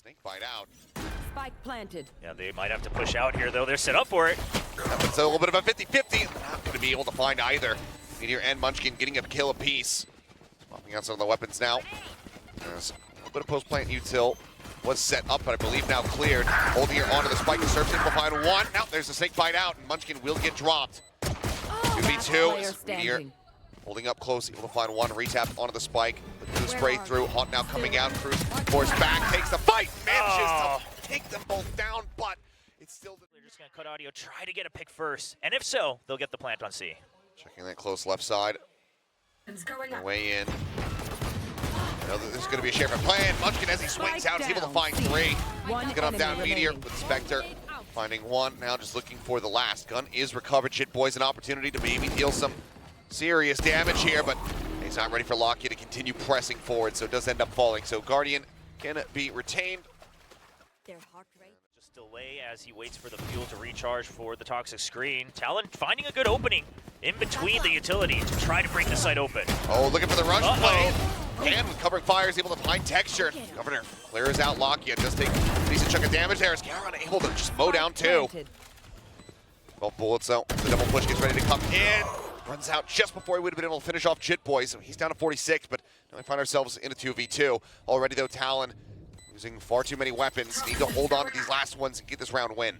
Snake bite out. Spike planted. Yeah, they might have to push out here, though. They're set up for it. It's a little bit of a 50-50. Not going to be able to find either. Meteor and Munchkin getting a kill apiece. Swapping out some of the weapons now. There's a little bit of post-plant util. Was set up, but I believe now cleared. Holding here onto the spike and surf simplifying one. Now there's a snake bite out, and Munchkin will get dropped. 2v2. Meteor holding up close, able to find one. Retap onto the spike. The spray through. Haunt now coming out. Cruz force back, takes the fight. Manages to take them both down, but it's still. They're just going to cut audio, try to get a pick first. And if so, they'll get the plant on C. Checking that close left side. Way in. I know that there's going to be a share for plan. Munchkin, as he swings out, is able to find three. Get up down Meteor with Spectre. Finding one, now just looking for the last. Gun is recovered. Shit Boys an opportunity to maybe deal some serious damage here, but he's not ready for Lockheed to continue pressing forward, so it does end up falling. So Guardian can be retained. Just delay as he waits for the fuel to recharge for the toxic screen. Talon finding a good opening in between the utility to try to break the site open. Oh, looking for the rush play. And with covering fire is able to find texture. Governor clears out Lockheed. Just take a decent chunk of damage there. Is Karen able to just mow down two? 12 bullets though. The double push gets ready to come in. Runs out just before he would have been able to finish off Jit Boys. So he's down to 46, but now we find ourselves in a 2v2. Already though, Talon using far too many weapons. Need to hold on to these last ones and get this round win.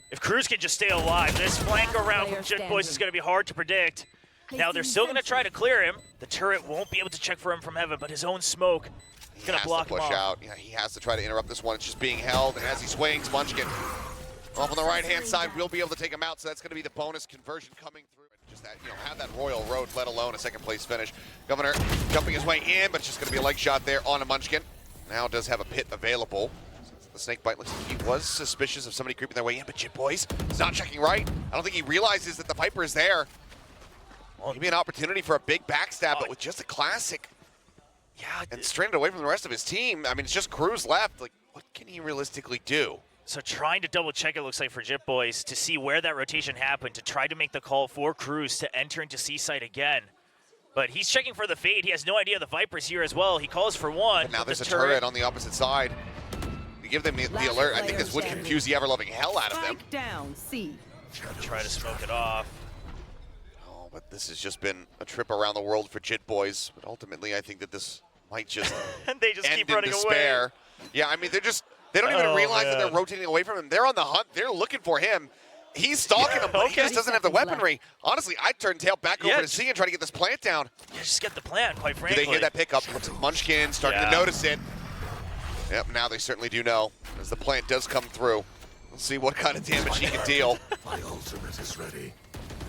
If Cruz can just stay alive, this flank around from Jit Boys is going to be hard to predict. Now they're still going to try to clear him. The turret won't be able to check for him from heaven, but his own smoke is going to block him off. Out. Yeah, he has to try to interrupt this one. It's just being held, and as he swings, Munchkin off on the right-hand side will be able to take him out, so that's going to be the bonus conversion coming through. Just that, have that Royal Road, let alone a second-place finish. Governor jumping his way in, but it's just going to be a leg shot there on a Munchkin. Now does have a pit available. The snake bite looks like he was suspicious of somebody creeping their way in, but Jit Boys is not checking right. I don't think he realizes that the Viper is there. Maybe an opportunity for a big backstab, but with just a classic. Yeah, and stranded away from the rest of his team. I mean, it's just Cruz left. Like, what can he realistically do? So trying to double check, it looks like, for Jit Boys to see where that rotation happened, to try to make the call for Cruz to enter into C-site again. But he's checking for the fade. He has no idea the Viper's here as well. He calls for one. But now there's a turret on the opposite side. You give them the alert. I think this would confuse the ever-loving hell out of them. Down, C. Try to smoke it off. But this has just been a trip around the world for Jit Boys. But ultimately, I think that this might just and they just end keep running in despair. Away. Yeah, I mean, they don't even realize that they're rotating away from him. They're on the hunt. They're looking for him. He's stalking them, but he just doesn't have the weaponry. Honestly, I'd turn tail back over to C and try to get this plant down. Yeah, just get the plant, quite frankly. Do they hear that pickup? Looks like Munchkin starting to notice it. Yep, now they certainly do know, as the plant does come through. We'll see what kind of damage he can deal. My ultimate is ready.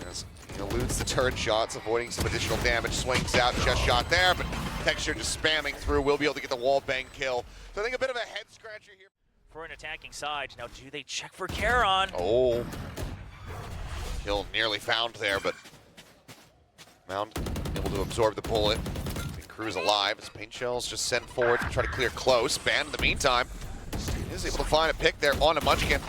As he eludes the turret shots, avoiding some additional damage. Swings out, chest shot there, but Texture just spamming through. Will be able to get the wall bang kill. So I think a bit of a head scratcher here. For an attacking side. Now, do they check for Charon? Oh. Kill nearly found there, but Mound able to absorb the bullet. Cruz alive as paint shells just sent forward to try to clear close. Ban in the meantime is able to find a pick there on a Munchkin.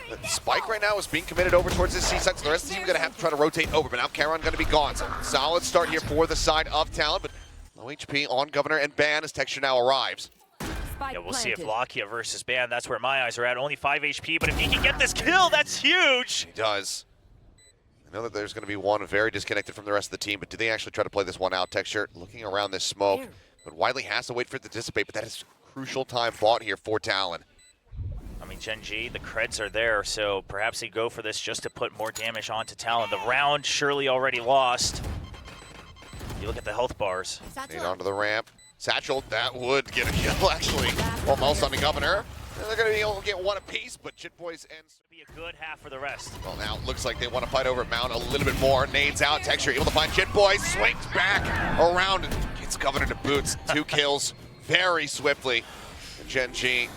The spike right now is being committed over towards this C-side, so the rest of the team is going to have to try to rotate over, but now Charon going to be gone. So solid start here for the side of Talon, but low HP on Governor and Ban as Texture now arrives. Yeah, we'll see if Lakia versus Ban, that's where my eyes are at. Only 5 HP, but if he can get this kill, that's huge! He does. I know that there's going to be one very disconnected from the rest of the team, but do they actually try to play this one out? Texture looking around this smoke, but Wiley has to wait for it to dissipate, but that is crucial time bought here for Talon. I mean, GENG, the creds are there, so perhaps they go for this just to put more damage onto Talon. The round surely already lost. You look at the health bars. Stayed onto the ramp. Satchel, that would get a kill, actually. Almost on the Governor. They're going to be able to get one apiece, but Jit Boys ends. Be a good half for the rest. Well, now it looks like they want to fight over Mount a little bit more. Nades out, Texture able to find Jit Boys, swings back around and gets Governor to boots. 2 kills very swiftly. And GENG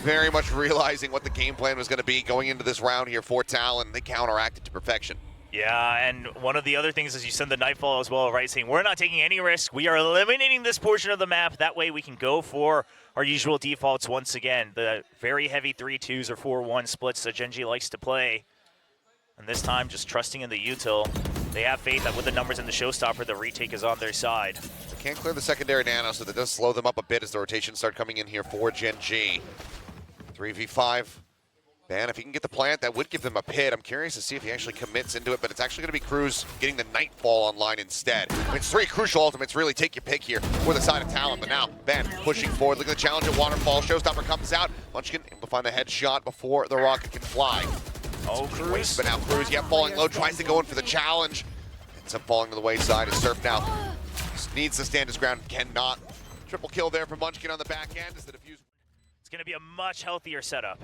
very much realizing what the game plan was going to be going into this round here for Talon. They counteracted to perfection. Yeah, and one of the other things is you send the Nightfall as well, right? Saying we're not taking any risk. We are eliminating this portion of the map. That way we can go for our usual defaults once again. The very heavy 3-2s or 4-1 splits that GENG likes to play. And this time just trusting in the util. They have faith that with the numbers in the showstopper, the retake is on their side. They can't clear the secondary nano, so that does slow them up a bit as the rotations start coming in here for GENG. 3v5. Man, if he can get the plant, that would give them a pit. I'm curious to see if he actually commits into it, but it's actually going to be Cruz getting the Nightfall online instead. I mean, it's 3 crucial ultimates, really take your pick here for the side of Talon, but now Ben pushing forward. Look at the challenge at Waterfall. Showstopper comes out. Munchkin able to find the headshot before the rocket can fly. Oh, Cruz. But now Cruz, yeah, falling low, tries to go in for the challenge. Ends up falling to the wayside. His Surf now just needs to stand his ground, cannot. Triple kill there for Munchkin on the back end as the defuse. It's going to be a much healthier setup.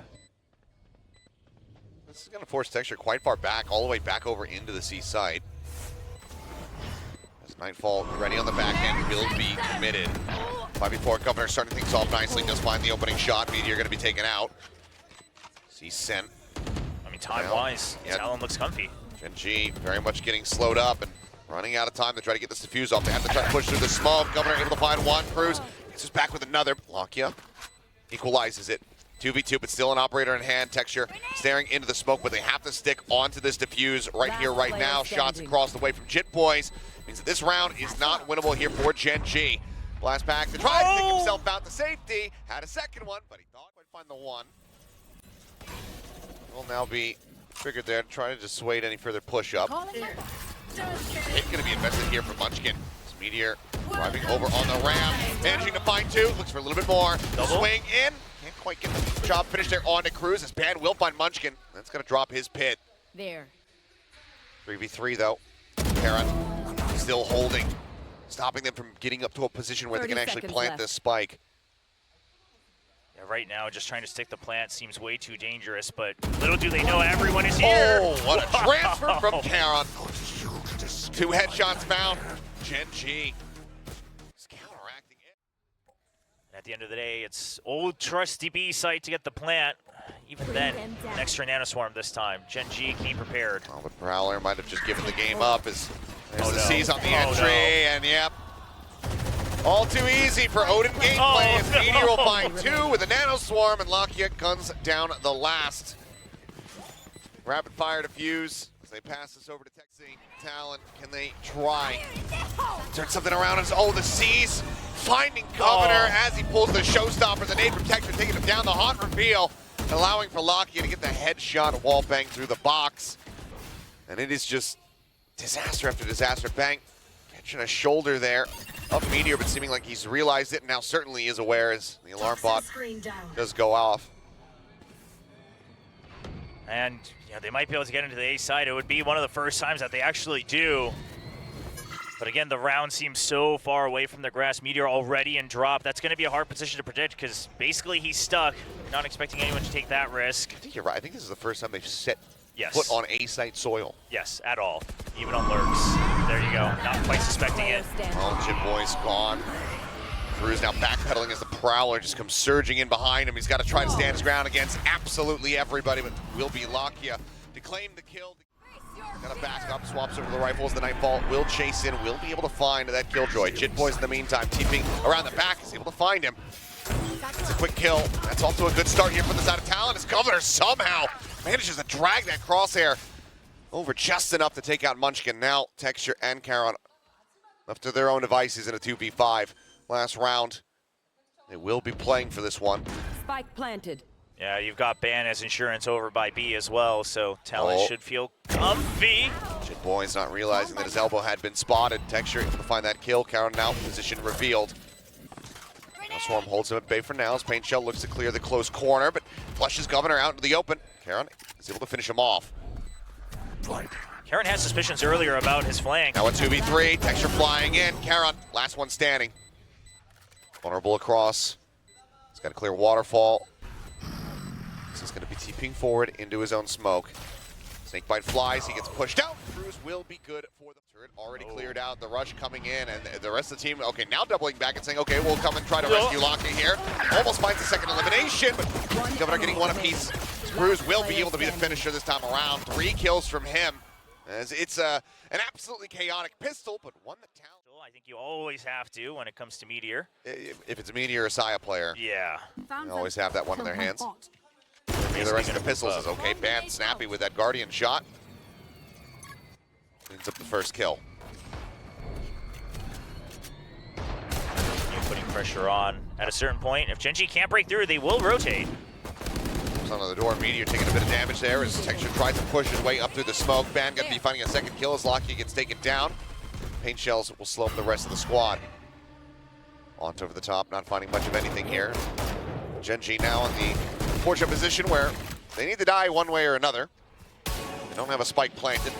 This is going to force Texture quite far back, all the way back over into the C site. As Nightfall ready on the back end, will be committed. 5v4, Governor starting things off nicely, does find the opening shot. Meteor going to be taken out. C sent. I mean, time-wise, yeah. Talon looks comfy. GENG very much getting slowed up and running out of time to try to get this defuse off. They have to try to push through the smoke. Governor able to find one. Cruz gets us back with another. Lakia equalizes it. 2v2, but still an operator in hand. Texture staring into the smoke, but they have to stick onto this defuse right here, right now. Shots across the way from Jit Boys. Means that this round is not winnable here for GENG. Blast back to try to take himself out to safety. Had a second one, but he thought he might find the one. Will now be triggered there to try to dissuade any further push-up. Hit going to be invested here for Munchkin. This Meteor driving over on the ramp, managing to find 2. Looks for a little bit more. Double. Swing in. Can't quite get the job finished there on to Cruz. As Pan will find Munchkin. That's going to drop his pit. There. 3v3 though. Karen still holding, stopping them from getting up to a position where they can actually plant this spike. Yeah, right now, just trying to stick the plant seems way too dangerous, but little do they know everyone is here. Oh, what a transfer from Karen. 2 headshots found. GENG is counteracting it. At the end of the day, it's old trusty B site to get the plant. Even then, an extra nanoswarm this time. GENG came prepared. Oh, but Prowler might have just given the game up as there's the no. C's on the entry, and yep. All too easy for Odin gameplay as Meteor will find 2 with a nanoswarm, and Lakia guns down the last. Rapid fire defuse as they pass this over to Texi. Talon, can they try? Turn something around as, oh, the C's finding Governor as he pulls the showstopper. The nade protector taking him down the hot reveal, allowing for Lakia to get the headshot wall bang through the box. And it is just disaster after disaster. Bang, catching a shoulder there of Meteor, but seeming like he's realized it and now certainly is aware as the alarm bot does go off. And yeah, they might be able to get into the A side. It would be one of the first times that they actually do. But again, the round seems so far away from the grass. Meteor already in drop. That's going to be a hard position to predict because basically he's stuck. Not expecting anyone to take that risk. I think you're right. I think this is the first time they've set Yes. foot on A-site soil. Yes, at all. Even on lurks. There you go. Not quite suspecting it. Oh, Jit Boy's gone. Cruz now backpedaling as the Prowler just comes surging in behind him. He's got to try to stand his ground against absolutely everybody, but will be Lakia to claim the kill. Got to back up, swaps over the rifles. The Nightfall will chase in, will be able to find that Killjoy. Jit Boy's in the meantime, keeping around the back, is able to find him. It's a quick kill. That's also a good start here from the side of Talon as Governor somehow manages to drag that crosshair over just enough to take out Munchkin. Now Texture and Karen left to their own devices in a 2v5. Last round, they will be playing for this one. Spike planted. Yeah, you've got Ban as insurance over by B as well, so Talon should feel comfy. Jit Boy's not realizing that his elbow had been spotted. Texture able to find that kill. Karen now position revealed. Swarm holds him at bay for now as Paint Shell looks to clear the close corner, but flushes Governor out into the open. Karen is able to finish him off. Karen had suspicions earlier about his flank. Now a 2v3, Texture flying in. Karen, last one standing. Vulnerable across. He's got a clear waterfall. He's going to be TPing forward into his own smoke. Snakebite flies, he gets pushed out. Cruz will be good for the turret. Already cleared out, the rush coming in, and the rest of the team, okay, now doubling back and saying, okay, we'll come and try to rescue Lakia here. Almost finds the second elimination, but Governor getting one apiece. Cruz will be able to be the finisher this time around. 3 kills from him. As it's an absolutely chaotic pistol, but one that Talon. I think you always have to when it comes to Meteor. If it's a Meteor or Saya player, Yeah. they always have that one in their hands. The rest of the pistols is okay. Ban snappy with that Guardian shot. Ends up the first kill. Putting pressure on. At a certain point, if GENG can't break through, they will rotate. on the door. Meteor taking a bit of damage there as Texture tries to push his way up through the smoke. Ban gonna be finding a second kill as Lockheed gets taken down. Paint shells will slow up the rest of the squad. Launch over the top, not finding much of anything here. GENG now in the fortunate position where they need to die one way or another. They don't have a spike planted.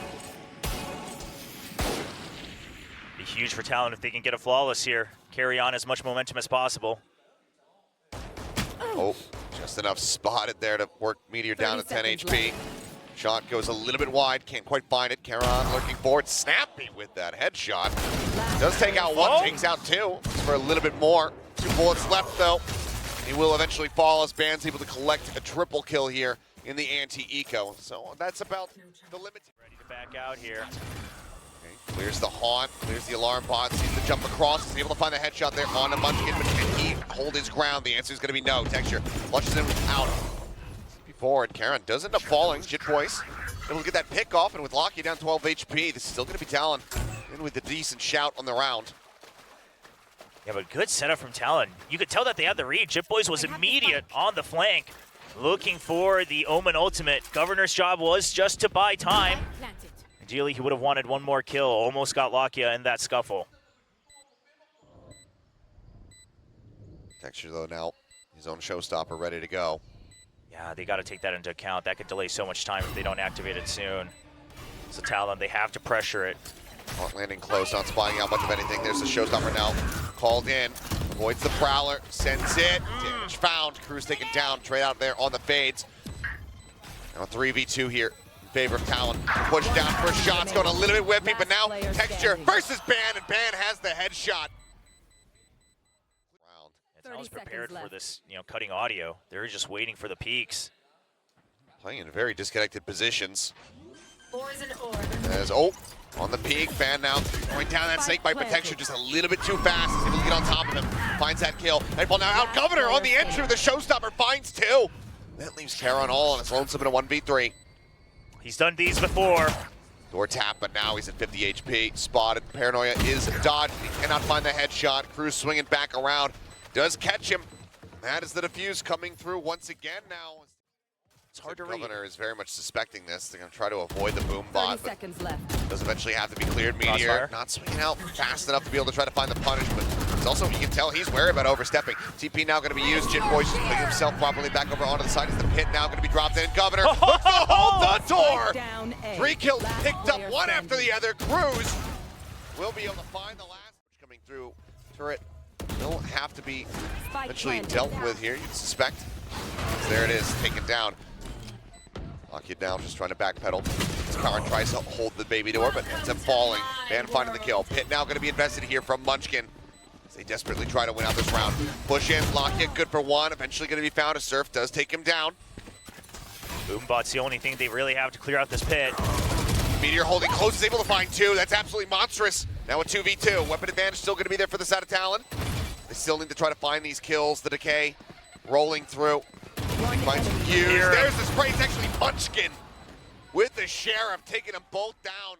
Be huge for Talon if they can get a flawless here. Carry on as much momentum as possible. Oh, just enough spotted there to work Meteor down to 10 HP. Left. Shot goes a little bit wide, can't quite find it. Caron lurking forward, snappy with that headshot. Does take out one, takes out two. It's for a little bit more. 2 bullets left though. He will eventually fall as Ban's able to collect a triple kill here in the anti-eco. So that's about the limit. Ready to back out here. Okay, clears the haunt, clears the alarm bot, sees the jump across, is able to find the headshot there on the Munchkin, but can he hold his ground? The answer is going to be no. Texture flushes him out. Forward, Caron does end up falling. Jit Boys able to get that pick off, and with Lockheed down 12 HP, this is still going to be Talon in with a decent shout on the round. Yeah, but good setup from Talon. You could tell that they had the read. Jit Boys was immediate on the flank, looking for the Omen ultimate. Governor's job was just to buy time. Ideally, he would have wanted one more kill. Almost got Lakia in that scuffle. Texture, though, now his own showstopper ready to go. Yeah, they got to take that into account. That could delay so much time if they don't activate it soon. So Talon, they have to pressure it. Not landing close, not spying out much of anything. There's the showstopper now called in. Avoids the Prowler, sends it. Damage found. Crew's taken down. Trade out there on the fades. Now 3v2 here in favor of Talon. Push down for shots, going a little bit whippy, but now Texture versus Ban, and Ban has the headshot. Talon's prepared for this, cutting audio. They're just waiting for the peaks. Playing in very disconnected positions. As on the peak, Ban now going down that snake bite, but Texture just a little bit too fast. He's able to get on top of him. Finds that kill. Nightfall now out. Governor on the entry of the showstopper finds 2. That leaves Caron all on his lonesome in a 1v3. He's done these before. Door tap, but now he's at 50 HP. Spotted. Paranoia is dodged. He cannot find the headshot. Crew's swinging back around. Does catch him. That is the defuse coming through once again now. It's hard to read. Governor is very much suspecting this. They're going to try to avoid the boom 30 bot, but seconds left. does eventually have to be cleared. Meteor Crossfire. not swinging out fast enough to be able to try to find the punish, but it's also, you can tell he's wary about overstepping. TP now going to be used. Jit Boys just putting himself properly back over onto the side. Is the pit now going to be dropped in? Governor looks to hold the door. Down A. 3 kills Last picked up, player one after standing. the other. Cruz will be able to find the last coming through. Turret will have to be Spike eventually planted. dealt with here, you'd suspect. There it is, taken down. Lockheed now just trying to backpedal. Caron tries to hold the baby door, but ends up falling. Ban finding the kill. Pit now going to be invested here from Munchkin as they desperately try to win out this round. Push in, Lockheed good for 1. Eventually going to be found. A Surf does take him down. Boombot's the only thing they really have to clear out this pit. Meteor holding close, is able to find 2. That's absolutely monstrous. Now a 2v2. Weapon advantage still going to be there for the side of Talon. They still need to try to find these kills. The decay rolling through. Finds Hughes. There's the spray. It's actually Munchkin with the Sheriff taking them both down.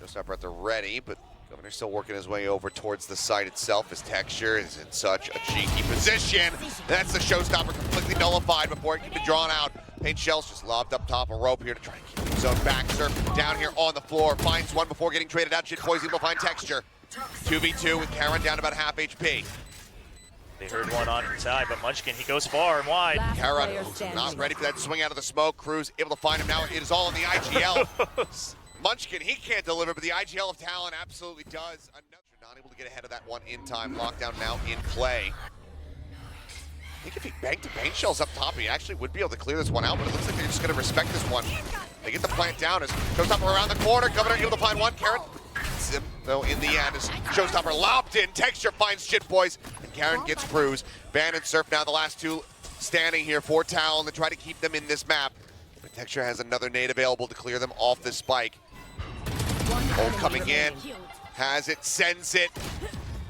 Showstopper at the ready, but Governor's still working his way over towards the site itself. His Texture is in such a cheeky position. That's the Showstopper completely nullified before it can be drawn out. Paint Shells just lobbed up top a rope here to try and keep his own back. Surf down here on the floor. Finds one before getting traded out. Jit Boys able to find Texture. 2v2 with Caron down about half HP. They heard one on inside, but Munchkin, he goes far and wide. Last Caron player standing. not ready for that swing out of the smoke. Cruz able to find him now. It is all in the IGL. Munchkin, he can't deliver, but the IGL of Talon absolutely does. Not able to get ahead of that one in time. Lockdown now in play. I think if he banked the paint shells up top, he actually would be able to clear this one out, but it looks like they're just going to respect this one. They get the plant down as Showstopper around the corner. Governor able to find one. Caron, though, in the end, as Showstopper lopped in. Texture finds Jit Boys, and Caron gets Cruz. Ban and Surf now the last 2 standing here for Talon to try to keep them in this map. But Texture has another nade available to clear them off this spike. Ult coming in, has it, sends it.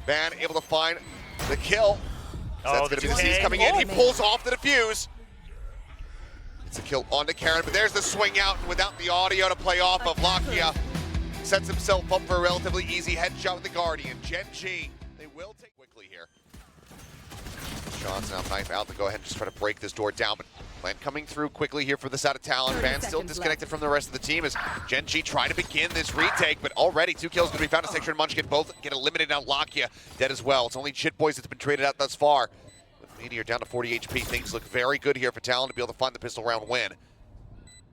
Ban able to find the kill. So that's going to be the C's coming in. He pulls off the defuse. It's a kill onto Caron, but there's the swing out, and without the audio to play off of, Lakia sets himself up for a relatively easy headshot with the Guardian. GENG, they will take quickly here. Shots now, knife out to go ahead and just try to break this door down, but Plan coming through quickly here for this out of Talon. Van still disconnected from the rest of the team as GENG try to begin this retake, but already 2 kills going to be found. Texture and Munchkin both get eliminated. Now Lakia dead as well. It's only Chit Boys that's been traded out thus far. With Meteor down to 40 HP, things look very good here for Talon to be able to find the pistol round win.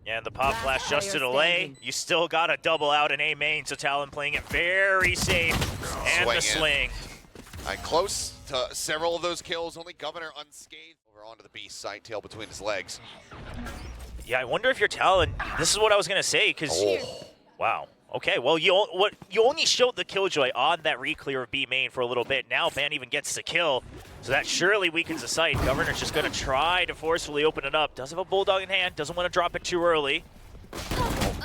Yeah, and the pop flash just to delay. You still got to double out in A main, so Talon playing it very safe. And the swing. Close to several of those kills, only Governor unscathed. Over onto the B site, tail between his legs. Yeah, I wonder if you're Talon. This is what I was gonna say, because wow. Okay, well you only showed the killjoy on that re-clear of B main for a little bit. Now Ban even gets the kill, so that surely weakens the site. Governor's just gonna try to forcefully open it up. Does have a bulldog in hand, doesn't want to drop it too early.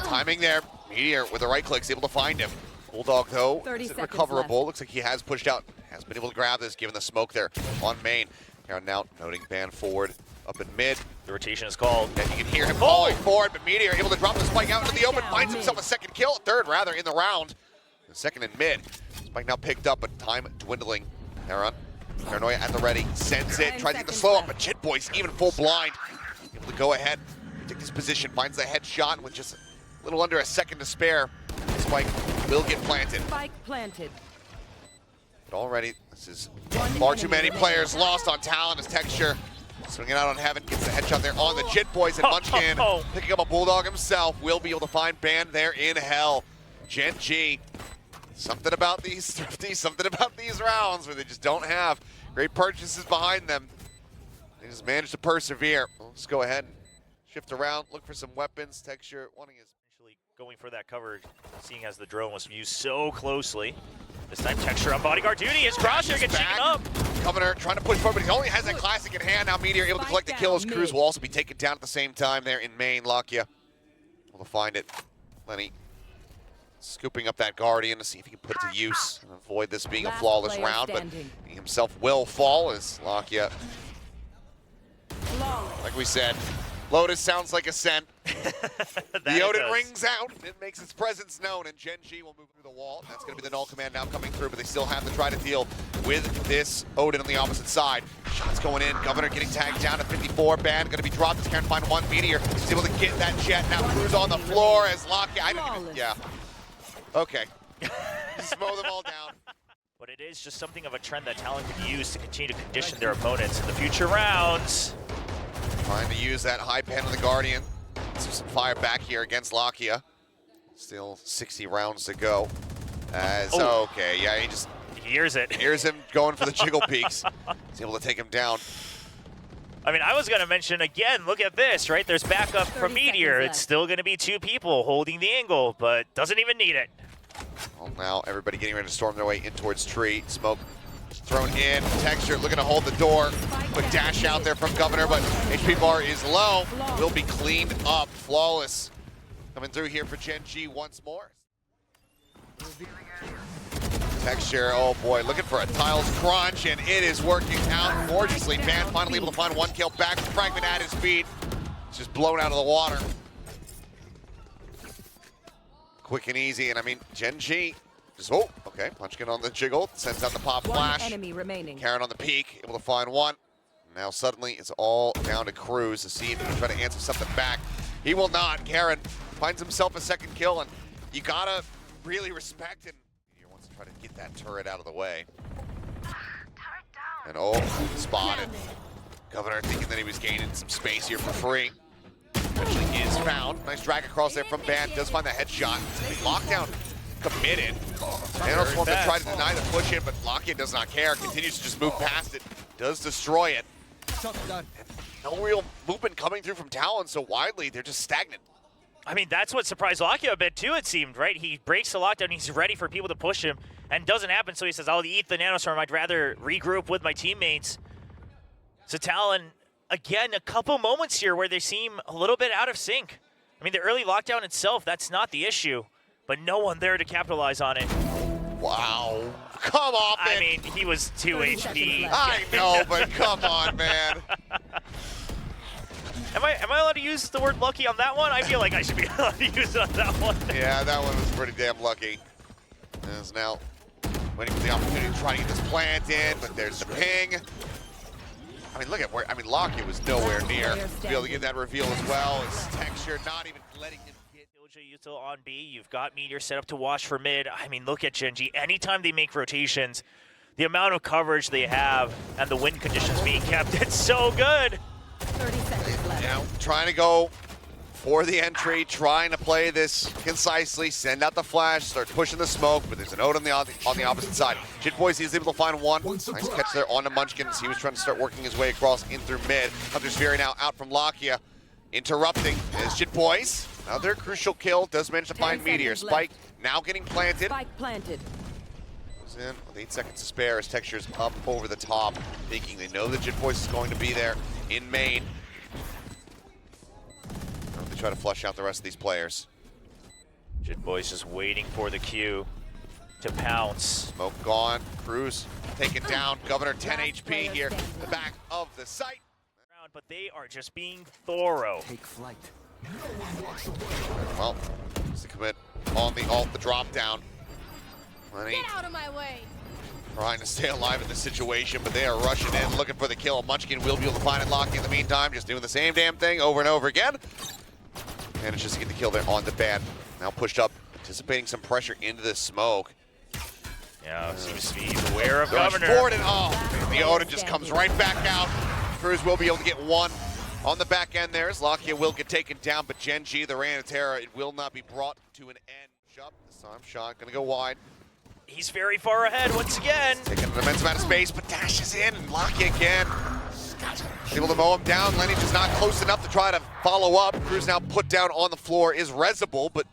Timing there, Meteor with the right clicks able to find him. Bulldog though, is recoverable. Looks like he has pushed out, has been able to grab this given the smoke there on main. Here now, noting Ban forward, up in mid. The rotation is called. And you can hear him calling forward, but Meteor able to drop the spike out into the open, finds himself a second kill, third rather, in the round. The second in mid. Spike now picked up, but time dwindling. Heron, Paranoia at the ready, sends it, tries to get the slow up, but Chit Boys even full blind. Able to go ahead, take this position, finds the headshot with just a little under a second to spare. Spike will get planted. Spike planted. But already, this is far too many players lost on Talon as Texture swinging out on Heaven, gets the headshot there on the Chit Boys, and Munchkin picking up a Bulldog himself will be able to find Ban there in hell. GENG, something about these thrifty, something about these rounds where they just don't have great purchases behind them. They just managed to persevere. Let's go ahead and shift around, look for some weapons. Texture wanting his going for that cover, seeing as the drone was used so closely. This time Texture on bodyguard duty. His crosshair gets shaken up. Governor trying to push forward, but he only has that classic in hand. Now Meteor able to collect the kills. Cruz will also be taken down at the same time there in main. Lakia able to find it. Lenny scooping up that Guardian to see if he can put it to use and avoid this being a flawless round, but he himself will fall as Lakia, like we said, Lotus sounds like a scent. The Odin rings out. It makes its presence known, and GENG will move through the wall. That's going to be the null command now coming through, but they still have to try to deal with this Odin on the opposite side. Shots going in. Governor getting tagged down to 54. Ban going to be dropped. Just can't find one. Meteor is able to get that jet. Now Cruz on the floor as Lakia. I didn't even. Yeah. Okay. Just mow them all down. But it is just something of a trend that Talon can use to continue to condition their opponents in the future rounds. Trying to use that high pen on the Guardian. See some fire back here against Lakia. Still 60 rounds to go. Okay, yeah, he just hears it. Hears him going for the jiggle peaks. He's able to take him down. I mean, I was going to mention again, look at this, right? There's backup from Meteor. It's still going to be 2 people holding the angle, but doesn't even need it. Well, now everybody getting ready to storm their way in towards tree. Smoke thrown in. Texture looking to hold the door. Quick dash out there from Governor, but HP bar is low. Will be cleaned up. Flawless. Coming through here for GENG once more. Texture, oh boy, looking for a tiles crunch, and it is working out gorgeously. Ban finally able to find 1 kill back. Fragment at his feet. It's just blown out of the water. Quick and easy, and I mean, GENG just, okay, Munchkin on the jiggle, sends out the pop flash. Enemy remaining. Karen on the peak, able to find 1. Now suddenly it's all down to Cruz to see if he can try to answer something back. He will not. Karen finds himself a second kill, and you gotta really respect him. He wants to try to get that turret out of the way. And spotted. Governor thinking that he was gaining some space here for free. Eventually is found. Nice drag across there from Ban. Does find the headshot. Lockdown committed. Thanos wants to try to deny the push in, but Lakia does not care. Continues to just move past it. Does destroy it. And no real movement coming through from Talon so widely. They're just stagnant. I mean, that's what surprised Lakia a bit too, it seemed, right? He breaks the lockdown, he's ready for people to push him, and doesn't happen, so he says, I'll eat the nanostorm. I'd rather regroup with my teammates. So Talon, again, a couple moments here where they seem a little bit out of sync. I mean, the early lockdown itself, that's not the issue, but no one there to capitalize on it. Wow. Come on, man. I mean, he was 2 HP. I know, but come on, man. Am I allowed to use the word lucky on that one? I feel like I should be allowed to use it on that one. Yeah, that one was pretty damn lucky. Is now waiting for the opportunity to try to get this plant in, but there's the ping. mean, look at where, I mean, Lockett was nowhere near to be able to get that reveal as well. His texture not even letting him get. You still on B, you've got Meteor set up to watch for mid. I mean, look at GENG. Anytime they make rotations, the amount of coverage they have and the wind conditions being kept, it's so good. 30 seconds left. You know, trying to go for the entry, trying to play this concisely, send out the flash, start pushing the smoke, but there's an ode on the opposite side. Jitboys is able to find one. Nice catch there on the Munchkins. He was trying to start working his way across in through mid. Hunter's Fury now out from Lakia, interrupting is Jitboys. Another crucial kill, does manage to find Meteor. Spike now getting planted. Spike planted. Goes in with 8 seconds to spare. His texture's up over the top, thinking they know that Jitboys is going to be there in main. They try to flush out the rest of these players. Jitboys just waiting for the cue to pounce. Smoke gone. Cruz taken down. Governor 10 HP here. The back of the site. But they are just being thorough. Take flight. Well, it's the commit on the ult, the drop down. Lenny Get out of my way. trying to stay alive in this situation, but they are rushing in, looking for the kill. Munchkin will be able to find it. Locking in the meantime, just doing the same damn thing over and over again. Manages to get the kill there on the ban. Now pushed up, anticipating some pressure into the smoke. Yeah, seems to be aware of Rush Governor. forward and the Odin just comes right back out. Cruz will be able to get one on the back end there as Lakia will get taken down, but GENG, the Reign of Terror, it will not be brought to an end. Shot this time, shot gonna go wide. He's very far ahead once again. Taking an immense amount of space, but dashes in and Lakia again. Able to mow him down. Lenny just not close enough to try to follow up. Cruz now put down on the floor is Resable, but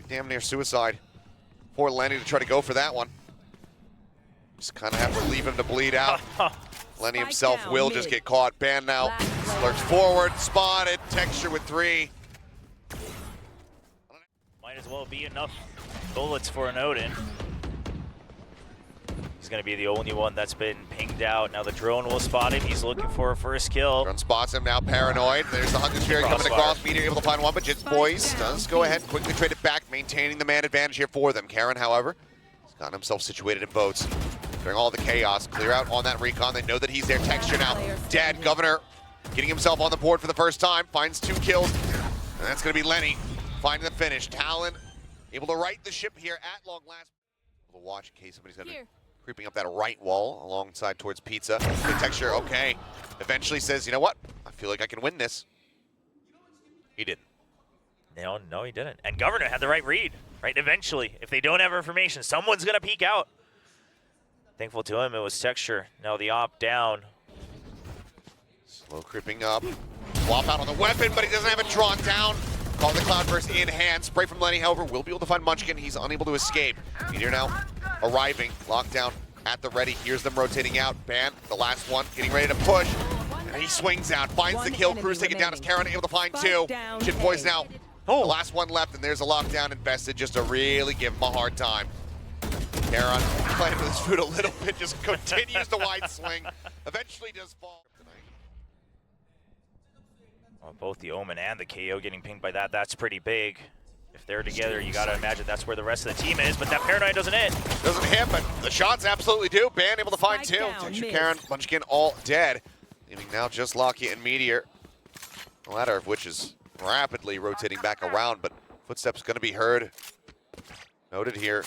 damn near suicide for Lenny to try to go for that one. Just kind of have to leave him to bleed out. Lenny himself will just get caught. Ban now. Lurks forward, spotted. Texture with 3. Might as well be enough bullets for an Odin. He's going to be the only one that's been pinged out. Now the drone will spot him. He's looking for a first kill. Drone spots him now, paranoid. There's the Hunter's Fury coming across. Meteor able to find one, but Jitboys does go ahead, quickly trade it back, maintaining the man advantage here for them. Karen, however, has gotten himself situated in boats. During all the chaos, clear out on that recon. They know that he's there. Texture now dead. Governor getting himself on the board for the first time. Finds 2 kills. And that's going to be Lenny finding the finish. Talon able to right the ship here at long last. Able to watch in case somebody's going to be creeping up that right wall alongside towards Pizza. Good texture, okay. Eventually says, you know what? I feel like I can win this. He didn't. No, he didn't. And Governor had the right read, right? Eventually, if they don't have information, someone's going to peek out. Thankful to him, it was texture. Now the op down. Slow creeping up. Swap out on the weapon, but he doesn't have it drawn down. Call the Cloudburst in hand. Spray from Lenny, however, will be able to find Munchkin. He's unable to escape. Meteor now arriving. Lockdown at the ready. Here's them rotating out. Ban, the last one, getting ready to push. And he swings out, finds the kill. Cruz taken down as Karen able to find 2. Jitboys now. The last one left, and there's a lockdown invested just to really give him a hard time. Karen playing with his food a little bit, just continues the wide swing. Eventually does fall. Well, both the Omen and the KO getting pinged by that, that's pretty big. If they're together, you gotta imagine that's where the rest of the team is, but that Paranoid doesn't hit. Doesn't hit, but the shots absolutely do. Ban able to find 2. Texture Karen, Munchkin all dead. Leaving now just Lockheed and Meteor. The latter of which is rapidly rotating back around, but footsteps gonna be heard. Noted here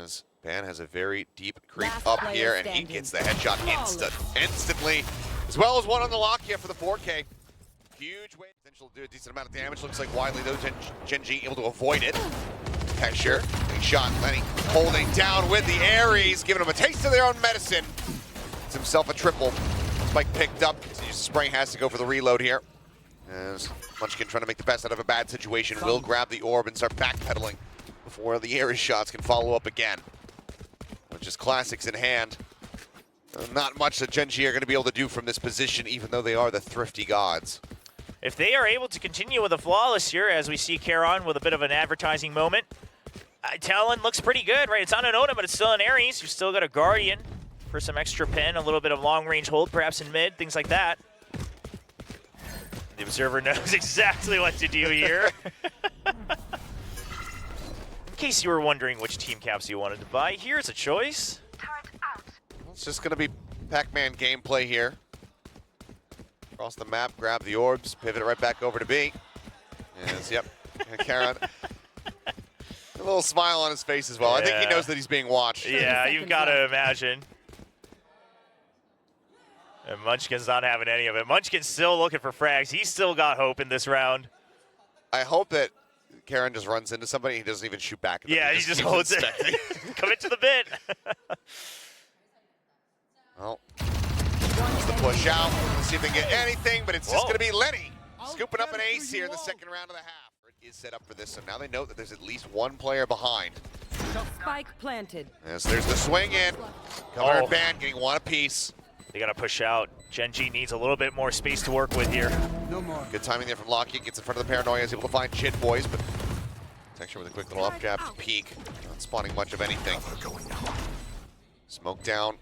as Ban has a very deep creep up here, and he gets the headshot instantly, as well as one on the Lockheed for the 4K. Huge weight, potential to do a decent amount of damage. Looks like widely though, GENG able to avoid it. Texture, big shot, Lenny holding down with the Ares, giving him a taste of their own medicine. It's himself a triple. Spike picked up, Spring has to go for the reload here. As Munchkin trying to make the best out of a bad situation, will grab the orb and start backpedaling before the Ares shots can follow up again. With just classics in hand. Not much that GENG are going to be able to do from this position, even though they are the thrifty gods. If they are able to continue with a flawless here, as we see Karen with a bit of an advertising moment, Talon looks pretty good, right? It's on an Oda, but it's still an Ares. You've still got a Guardian for some extra pin, a little bit of long-range hold, perhaps in mid, things like that. The Observer knows exactly what to do here. In case you were wondering which team caps you wanted to buy, here's a choice. It's just going to be Pac-Man gameplay here. Across the map, grab the orbs, pivot it right back over to B. Yes, yep. Karen. A little smile on his face as well. I think he knows that he's being watched. Yeah, you've got to imagine. And Munchkin's not having any of it. Munchkin's still looking for frags. He's still got hope in this round. I hope that Karen just runs into somebody. He doesn't even shoot back at them. Yeah, he just holds it. Commit to the bit. Well, wants to push out. Let's see if they can get anything, but it's just going to be Lenny scooping up an ace here in the second round of the half. It is set up for this, so now they know that there's at least one player behind. Spike planted. Yes, there's the swing in. Cover and Ban getting one apiece. They got to push out. GENG needs a little bit more space to work with here. No more. Good timing there from Lockheed. Gets in front of the paranoia. Is able to find Jit Boys, but Texture with a quick little up jab to peek. Not spawning much of anything. Smoke down.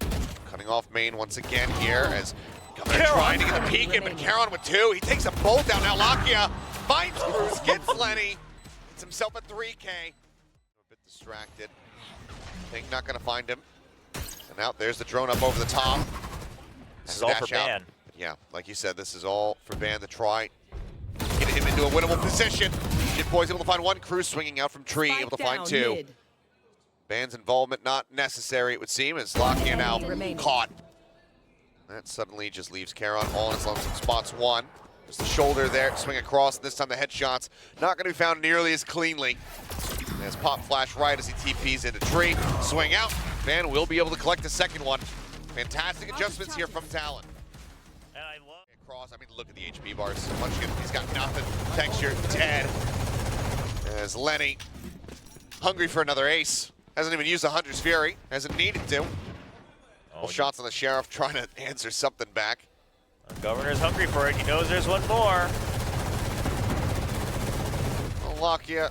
Cutting off main once again here as Governor trying to get the peek in, but Caron with two. He takes a bolt down. Now Lakia finds Cruz, gets Lenny. Gets himself a 3K. A bit distracted. Think not going to find him. And out there's the drone up over the top. This is all for Ban. Yeah, like you said, this is all for Ban to try. Get him into a winnable position. Jit Boy's able to find one. Cruz swinging out from tree, able to find two. Mid. Ban's involvement not necessary, it would seem, as Lakia now caught. That suddenly just leaves Caron all in his lonesome spots. One, just the shoulder there, swing across. This time the headshots not going to be found nearly as cleanly. As pop flash right as he TPs into tree. Swing out. Ban will be able to collect the second one. Fantastic adjustments here from Talon. And I love Across, I mean, look at the HP bars. Munchkin, he's got nothing. Texture, dead. As Lenny, hungry for another ace. Hasn't even used the Hunter's Fury. Hasn't needed to. Well, shots on the Sheriff trying to answer something back. The Governor's hungry for it. He knows there's one more. Well, Lakia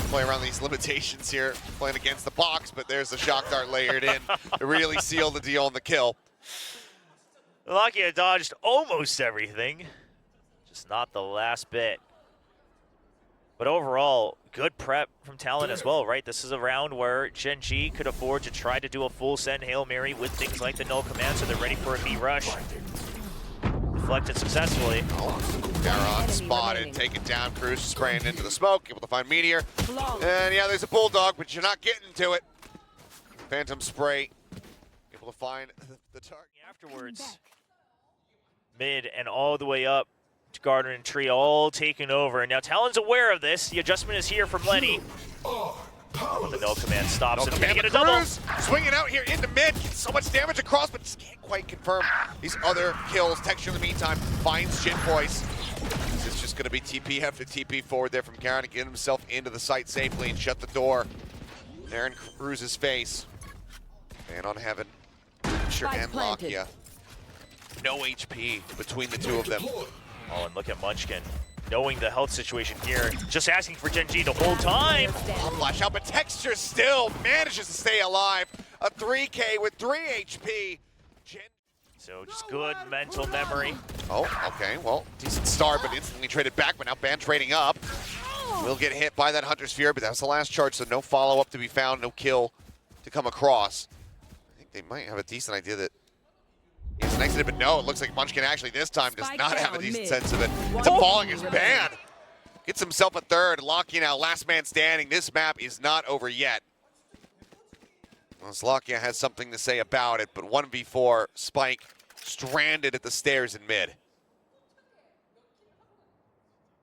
play around these limitations here, playing against the box, but there's the shock dart layered in to really seal the deal on the kill. Lakia dodged almost everything, just not the last bit. But overall, good prep from Talon as well, right? This is a round where GENG could afford to try to do a full send Hail Mary with things like the null command, so they're ready for a B rush. Deflected successfully. Caron spotted, taken down, Cruz spraying into the smoke, able to find Meteor. And yeah, there's a Bulldog, but you're not getting to it. Phantom spray, able to find the target. Afterwards, mid and all the way up to Gardner and Tree, all taken over. And now Talon's aware of this. The adjustment is here from Lenny. The null command stops him. Can he get a double? Swinging out here into mid, gets so much damage across, but just can't quite confirm these other kills. Texture in the meantime finds Jit Boys. This is just going to be TP after TP forward there from Caron to get himself into the site safely and shut the door. There in Cruz's face. Man on heaven. Sure, and Lakia. No HP between the two of them. Oh, and look at Munchkin. Knowing the health situation here, just asking for GENG the whole time. Flash out, but Texture still manages to stay alive. A 3K with 3 HP. So just good mental memory. Oh, okay, well, decent start, but instantly traded back, but now Ban trading up. Will get hit by that Hunter's Fury, but that was the last charge, so no follow-up to be found, no kill to come across. I think they might have a decent idea that he's next to it, but no, it looks like Munchkin actually this time does not have a decent sense of it. It's a falling his Ban. Gets himself a third, Lakia now last man standing. This map is not over yet. Well, Lakia has something to say about it, but 1v4, Spike stranded at the stairs in mid.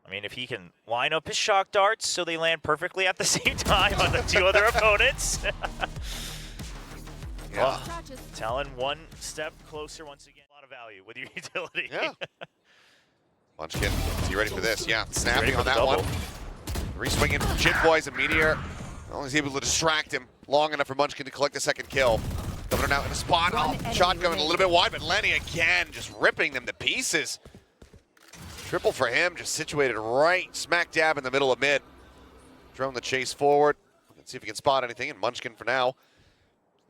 I mean, if he can line up his shock darts so they land perfectly at the same time on the two other opponents. Yeah. Well, Talon one step closer once again. A lot of value with your utility. Yeah. Munchkin, is he ready for this? Yeah, snapping on that one. Re-swinging from Jit Boys and Meteor. Well, he's able to distract him long enough for Munchkin to collect the second kill. Governor now in a spot. Oh, shotgun a little bit wide, but Lenny again just ripping them to pieces. Triple for him, just situated right smack dab in the middle of mid. Drone the chase forward. Let's see if he can spot anything, and Munchkin for now.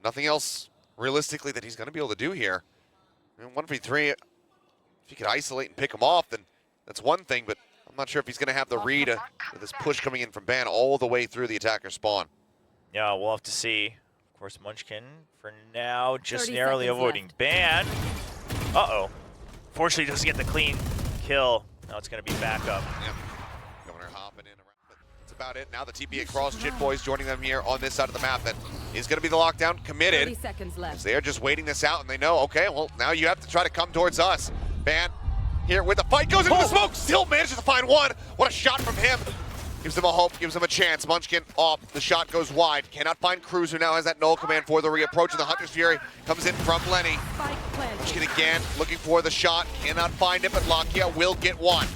Nothing else realistically that he's going to be able to do here. I mean, 1v3, if he could isolate and pick him off, then that's one thing, but I'm not sure if he's going to have the read with this push coming in from Ban all the way through the attacker spawn. Yeah, we'll have to see. Of course, Munchkin, for now, just narrowly avoiding Ban. Uh-oh. Fortunately, doesn't get the clean kill. Now it's going to be backup. Yeah. Governor hopping in around, but that's about it. Now the TP across, Jit Boys joining them here on this side of the map. That is going to be the lockdown, committed. 30 seconds left. They're just waiting this out, and they know, okay, well, now you have to try to come towards us. Ban here with the fight, goes into the smoke, still manages to find one. What a shot from him. Gives them a hope, gives them a chance. Munchkin off, the shot goes wide. Cannot find Cruz, who now has that null command for the reapproach, and the Hunter's Fury comes in from Lenny. Spike planted. Munchkin again, looking for the shot, cannot find it, but Lakia will get one.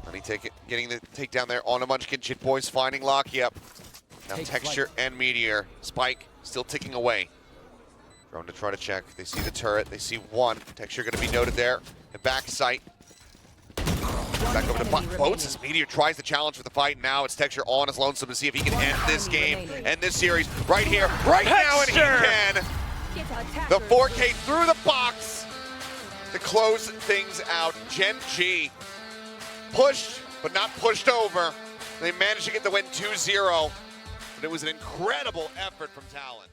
Lenny getting the takedown there on a Munchkin. Jit Boys finding Lakia. Now Texture and Meteor. Spike still ticking away. Drone to try to check. They see the turret, they see one. Texture gonna be noted there. And back sight. Back over to Boats as Meteor tries to challenge for the fight. Now it's Texture on his lonesome to see if he can end this game, end this series right here, right now, and he can. The 4K through the box to close things out. GENG pushed, but not pushed over. They managed to get the win 2-0, but it was an incredible effort from Talon.